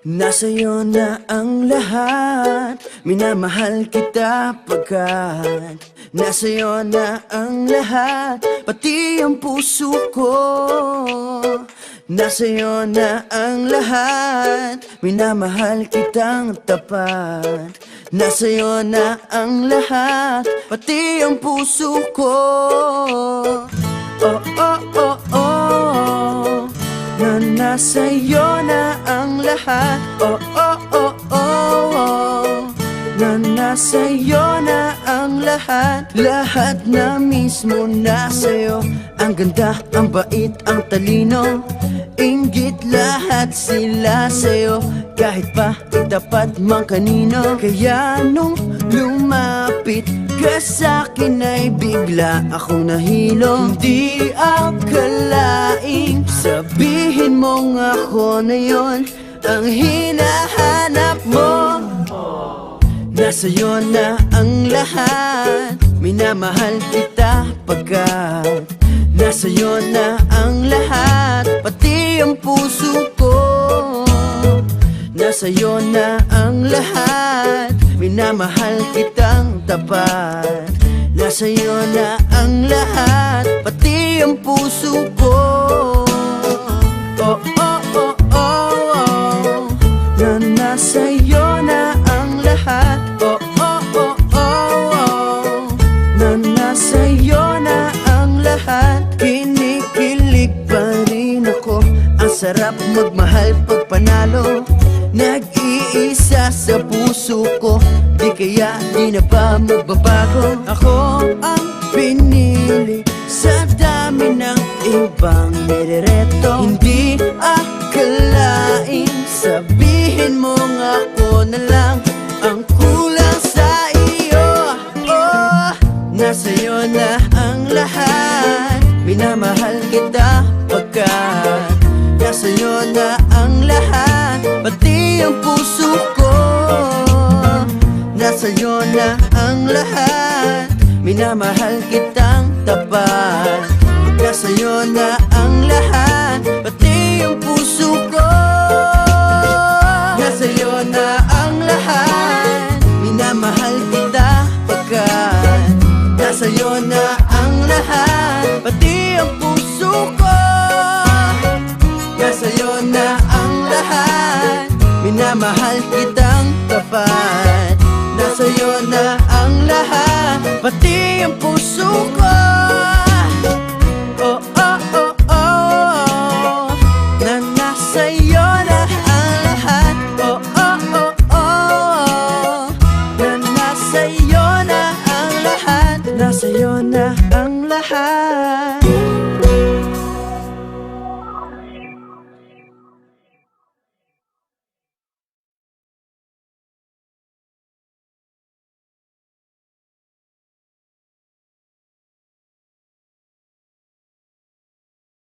Nasa'yo na ang lahat, minamahal kita pagkat nasa'yo na ang lahat, pati ang puso ko. Nasa'yo na ang lahat, minamahal kitang tapat. Nasa'yo na ang lahat, pati ang puso ko. Oh, oh, oh, oh, na nasa'yo na ang lahat. Oh, oh, oh, oh, na nasa'yo na ang lahat. Lahat na mismo nasa'yo. Ang ganda, ang bait, ang talino, inggit lahat sila sa'yo. Kahit pa itapat mang kanino. Kaya nung lumapit ka sa'kin ay bigla akong nahilo. Hindi akalaing sabihin mong ako na yon ang hinahanap mo. Nasa'yo na ang lahat, minamahal kita pagkat nasa'yo na ang lahat, pati ang puso ko. Nasa'yo na ang lahat, minamahal kitang tapat. Nasa'yo na ang lahat, pati ang puso ko. Oh, oh, oh, oh, oh, na nasa'yo na ang lahat. Oh, oh, oh, oh, oh, na nasa'yo na ang lahat. Kinikilig pa rin ako, ang sarap magmahal pag panalo. Nag-iisa sa puso ko, di kaya di na ba magbabago? Ako ang pinili sa dami ng ibang nirereto. Hindi akalaing sabihin mong ako na lang ang kulang sa iyo. Oh, nasa'yo na ang lahat, minamahal kita pagkat nasa'yo na ang lahat, pati ang puso ko. Nasa'yo na ang lahat, minamahal kitang tapat. Nasa'yo na ang lahat, pati ang puso ko. Nasa'yo na ang lahat, minamahal kita pagkat nasa'yo na ang lahat, pati ang puso ko. Nasa'yo na ang lahat, minamahal kitang tapat. Nasa'yo na ang lahat, pati ang puso ko. Oh, oh, oh, oh, na nasa'yo na ang lahat. Oh, oh, oh, oh, na nasa'yo na ang lahat. Nasa'yo na ang